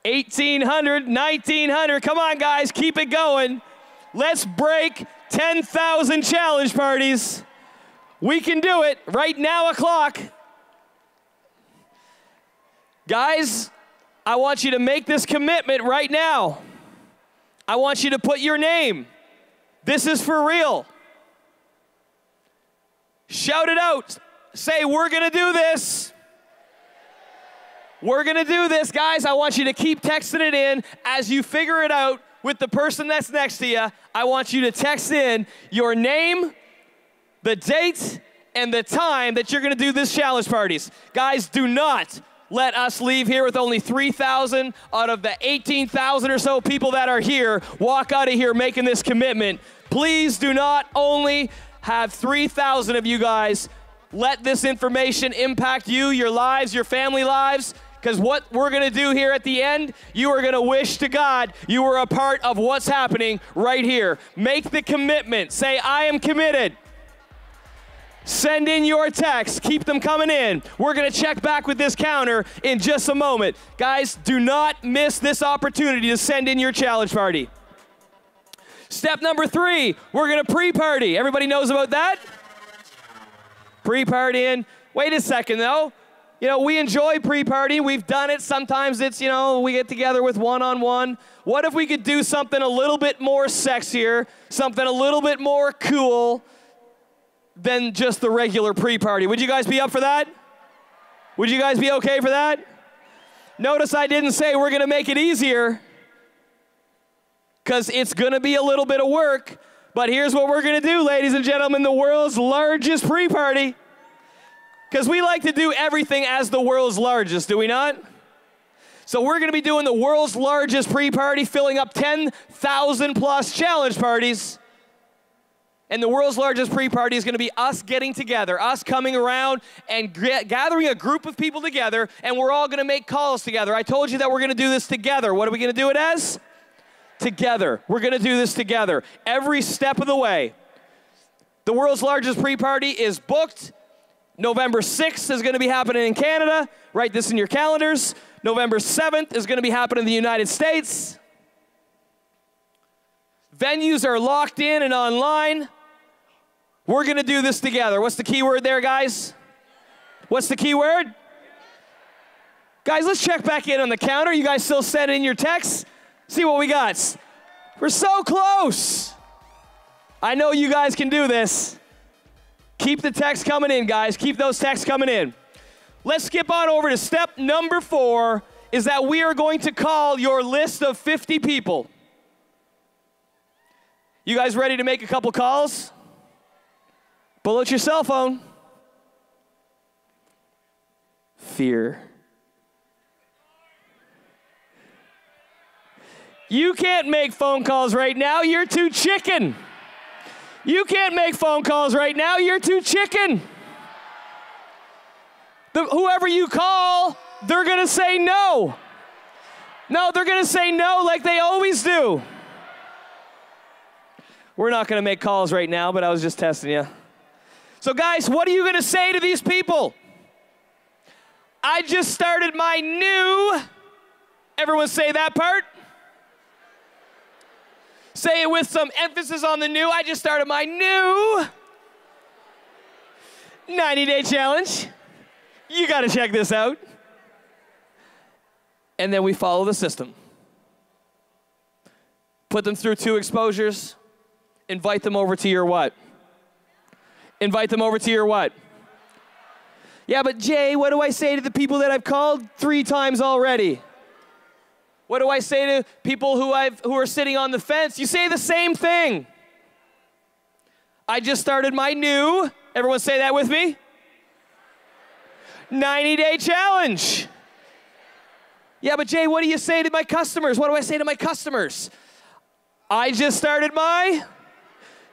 1,800, 1,900, come on guys, keep it going. Let's break 10,000 challenge parties. We can do it right now o'clock. Guys, I want you to make this commitment right now. I want you to put your name. This is for real. Shout it out. Say, we're gonna do this. We're gonna do this, guys. I want you to keep texting it in as you figure it out with the person that's next to you. I want you to text in your name, the date, and the time that you're gonna do this challenge parties. Guys, do not let us leave here with only 3,000 out of the 18,000 or so people that are here walk out of here making this commitment. Please do not only have 3,000 of you guys let this information impact you, your lives, your family lives, because what we're gonna do here at the end, you are gonna wish to God you were a part of what's happening right here. Make the commitment. Say, I am committed. Send in your texts. Keep them coming in. We're gonna check back with this counter in just a moment. Guys, do not miss this opportunity to send in your challenge party. Step number 3, we're gonna pre-party. Everybody knows about that? Pre-partying. Wait a second though. You know, we enjoy pre-partying. We've done it. Sometimes it's, you know, we get together with one-on-one. What if we could do something a little bit more sexier, something a little bit more cool than just the regular pre-party? Would you guys be up for that? Would you guys be okay for that? Notice I didn't say we're gonna make it easier, because it's gonna be a little bit of work, but here's what we're gonna do, ladies and gentlemen, the world's largest pre-party, because we like to do everything as the world's largest, do we not? So we're gonna be doing the world's largest pre-party, filling up 10,000 plus challenge parties. And the world's largest pre-party is gonna be us getting together, us coming around and gathering a group of people together, and we're all gonna make calls together. I told you that we're gonna do this together. What are we gonna do it as? Together. We're gonna do this together every step of the way. The world's largest pre-party is booked. November 6th is going to be happening in Canada. Write this in your calendars. November 7th is going to be happening in the United States. Venues are locked in and online. We're going to do this together. What's the key word there, guys? What's the key word? Guys, let's check back in on the counter. You guys still send in your texts? See what we got. We're so close. I know you guys can do this. Keep the texts coming in, guys. Keep those texts coming in. Let's skip on over to step number 4, is that we are going to call your list of 50 people. You guys ready to make a couple calls? Pull out your cell phone. Fear. You can't make phone calls right now. You're too chicken. You can't make phone calls right now. You're too chicken. Whoever you call, they're going to say no. No, they're going to say no like they always do. We're not going to make calls right now, but I was just testing you. So guys, what are you going to say to these people? I just started my new, everyone say that part. Say it with some emphasis on the new. I just started my new 90-day challenge. You got to check this out. And then we follow the system. Put them through 2 exposures. Invite them over to your what? Invite them over to your what? Yeah, but Jay, what do I say to the people that I've called 3 times already? What do I say to people who are sitting on the fence? You say the same thing. I just started my new, everyone say that with me, 90-day challenge. Yeah, but Jay, what do you say to my customers? What do I say to my customers? I just started my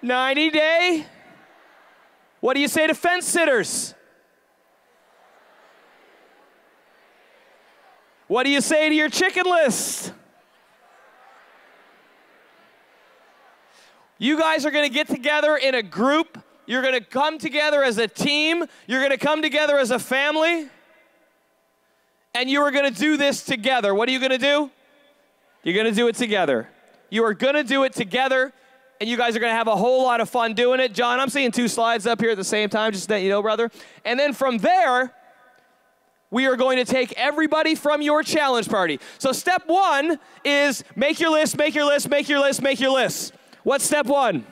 90-day. What do you say to fence sitters? What do you say to your chicken list? You guys are going to get together in a group. You're going to come together as a team. You're going to come together as a family. And you are going to do this together. What are you going to do? You're going to do it together. You are going to do it together. And you guys are going to have a whole lot of fun doing it. John, I'm seeing 2 slides up here at the same time, just to let you know, brother. And then from there, we are going to take everybody from your challenge party. So step 1 is make your list, make your list, make your list, make your list. What's step 1?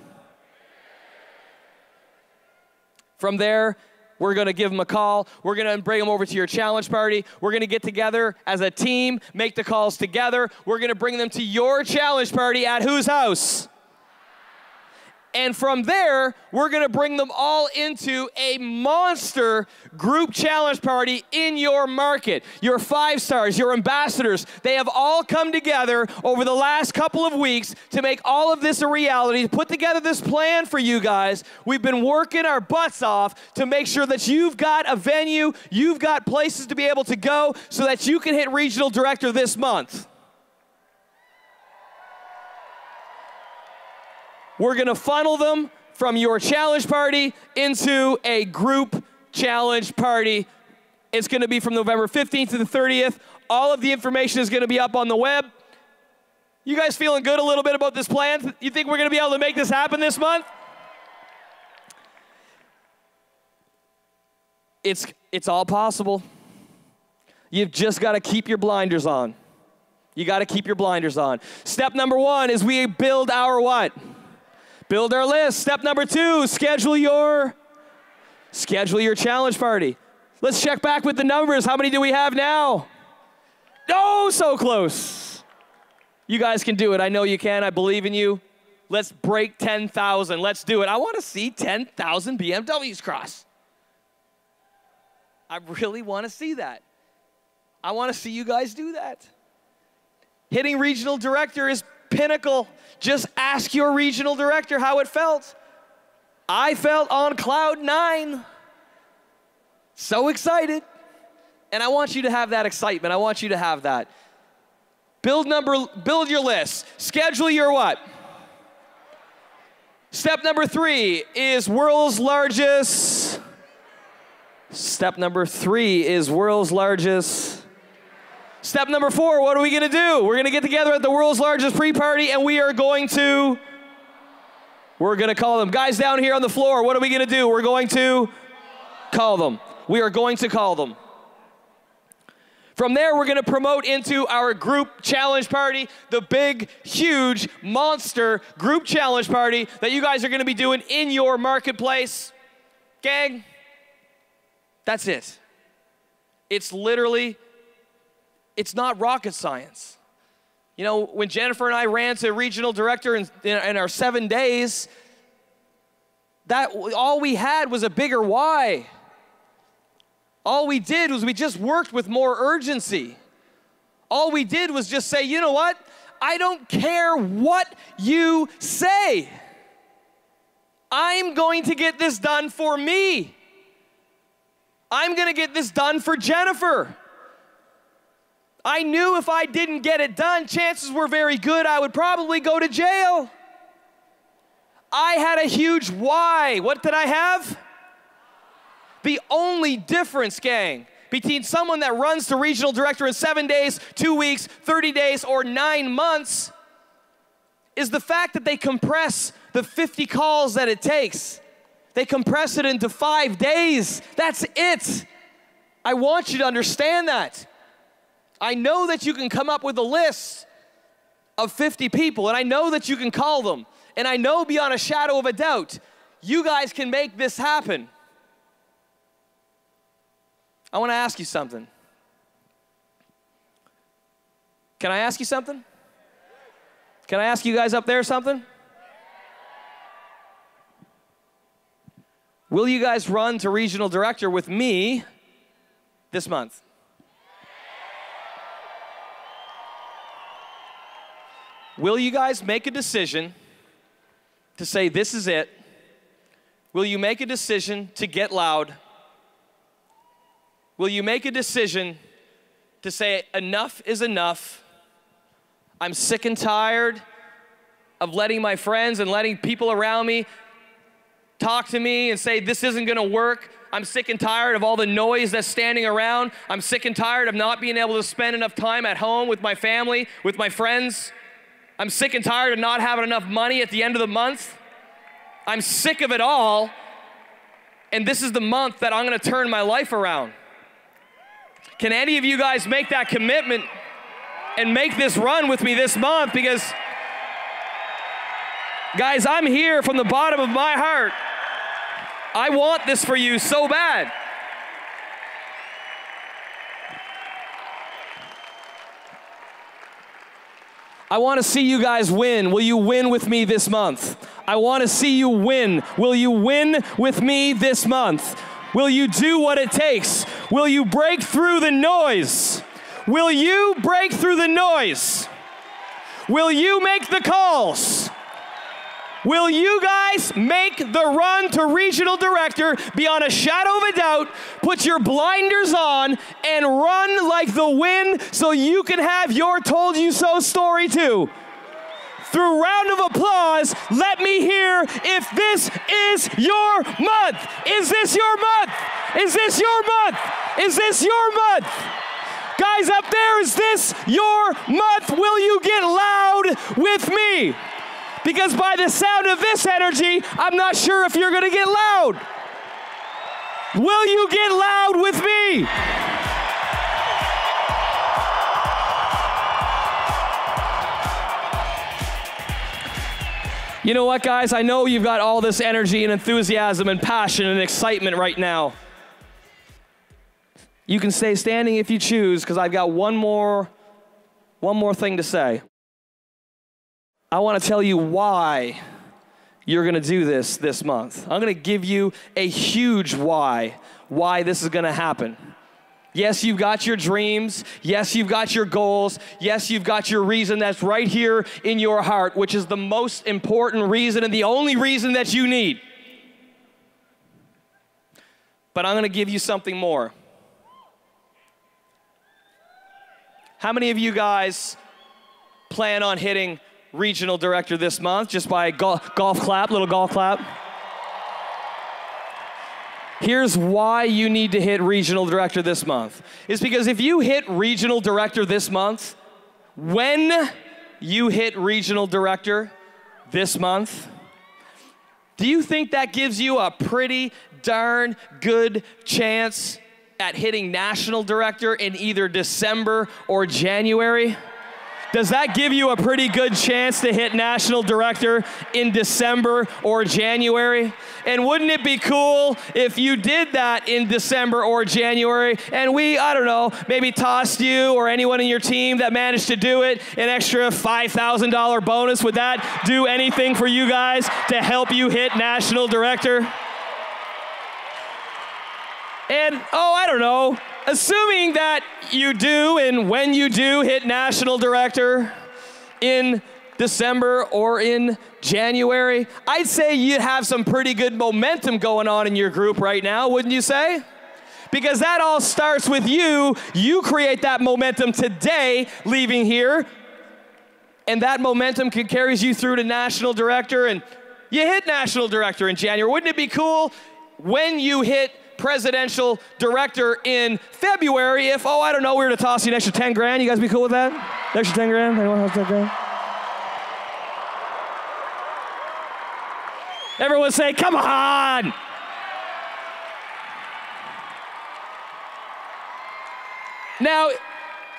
From there, we're going to give them a call. We're going to bring them over to your challenge party. We're going to get together as a team, make the calls together. We're going to bring them to your challenge party at whose house? And from there, we're going to bring them all into a monster group challenge party in your market. Your 5 stars, your ambassadors, they have all come together over the last couple of weeks to make all of this a reality, to put together this plan for you guys. We've been working our butts off to make sure that you've got a venue, you've got places to be able to go so that you can hit regional director this month. We're going to funnel them from your challenge party into a group challenge party. It's going to be from November 15th to the 30th. All of the information is going to be up on the web. You guys feeling good a little bit about this plan? You think we're going to be able to make this happen this month? It's all possible. You've just got to keep your blinders on. You got to keep your blinders on. Step number 1 is we build our what? Build our list. Step number 2, schedule your challenge party. Let's check back with the numbers. How many do we have now? Oh, so close. You guys can do it. I know you can. I believe in you. Let's break 10,000. Let's do it. I want to see 10,000 BMWs cross. I really want to see that. I want to see you guys do that. Hitting regional director is pinnacle. Just ask your regional director how it felt. I felt on cloud 9. So excited. And I want you to have that excitement. I want you to have that. Build your list. Schedule your what? Step number 3 is world's largest Step number 3 is world's largest. Step number 4, what are we gonna do? We're gonna get together at the world's largest pre-party and we're gonna call them. Guys down here on the floor, what are we gonna do? We're going to call them. We are going to call them. From there, we're gonna promote into our group challenge party, the big, huge, monster group challenge party that you guys are gonna be doing in your marketplace. Gang, that's it. It's literally, it's not rocket science. You know, when Jennifer and I ran to regional director in our 7 days, that all we had was a bigger why. All we did was we just worked with more urgency. All we did was just say, you know what? I don't care what you say. I'm going to get this done for me. I'm going to get this done for Jennifer. I knew if I didn't get it done, chances were very good I would probably go to jail. I had a huge why. What did I have? The only difference, gang, between someone that runs to regional director in 7 days, 2 weeks, 30 days, or 9 months is the fact that they compress the 50 calls that it takes. They compress it into 5 days. That's it. I want you to understand that. I know that you can come up with a list of 50 people, and I know that you can call them, and I know beyond a shadow of a doubt, you guys can make this happen. I want to ask you something. Can I ask you something? Can I ask you guys up there something? Will you guys run to regional director with me this month? Will you guys make a decision to say this is it? Will you make a decision to get loud? Will you make a decision to say enough is enough? I'm sick and tired of letting my friends and letting people around me talk to me and say this isn't gonna work. I'm sick and tired of all the noise that's standing around. I'm sick and tired of not being able to spend enough time at home with my family, with my friends. I'm sick and tired of not having enough money at the end of the month. I'm sick of it all, and this is the month that I'm gonna turn my life around. Can any of you guys make that commitment and make this run with me this month? Because, guys, I'm here from the bottom of my heart. I want this for you so bad. I want to see you guys win. Will you win with me this month? I want to see you win. Will you win with me this month? Will you do what it takes? Will you break through the noise? Will you break through the noise? Will you make the calls? Will you guys make the run to regional director beyond a shadow of a doubt, put your blinders on, and run like the wind so you can have your told you so story too? Through round of applause, let me hear if this is your month. Is this your month? Is this your month? Is this your month? Guys up there, is this your month? Will you get loud with me? Because by the sound of this energy, I'm not sure if you're gonna get loud. Will you get loud with me? You know what, guys? I know you've got all this energy and enthusiasm and passion and excitement right now. You can stay standing if you choose, because I've got one more thing to say. I want to tell you why you're going to do this month. I'm going to give you a huge why this is going to happen. Yes, you've got your dreams. Yes, you've got your goals. Yes, you've got your reason that's right here in your heart, which is the most important reason and the only reason that you need. But I'm going to give you something more. How many of you guys plan on hitting regional director this month just by golf clap, little golf clap? Here's why you need to hit regional director this month. It's because if you hit regional director this month, when you hit regional director this month, do you think that gives you a pretty darn good chance at hitting national director in either December or January? Does that give you a pretty good chance to hit national director in December or January? And wouldn't it be cool if you did that in December or January and we, I don't know, maybe tossed you or anyone in your team that managed to do it an extra $5,000 bonus? Would that do anything for you guys to help you hit national director? And, I don't know, assuming that you do, and when you do hit national director in December or in January, I'd say you have some pretty good momentum going on in your group right now, wouldn't you say? Because that all starts with you. You create that momentum today, leaving here, and that momentum carries you through to national director, and you hit national director in January. Wouldn't it be cool when you hit presidential director in February if, I don't know, we were to toss you an extra 10 grand? You guys be cool with that? An extra 10 grand? Anyone have 10 grand? Everyone say, come on! Now,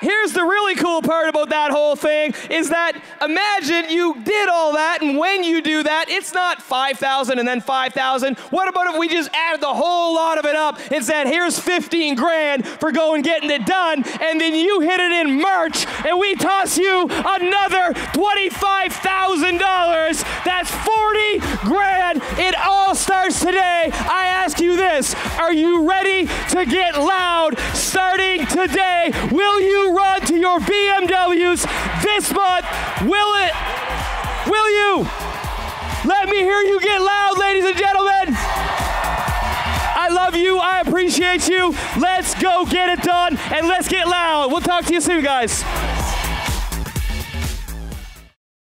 here's the really cool part about that whole thing is that imagine you did all that, and when you do that, it's not 5,000 and then 5,000. What about if we just added the whole lot of it up and said, here's 15 grand for going getting it done, and then you hit it in March, and we toss you another $25,000. That's 40 grand. It all starts today. I ask you this, are you ready to get loud starting today? Will you run to your BMWs this month? Will you? Let me hear you get loud, ladies and gentlemen. I love you. I appreciate you. Let's go get it done, and let's get loud. We'll talk to you soon, guys.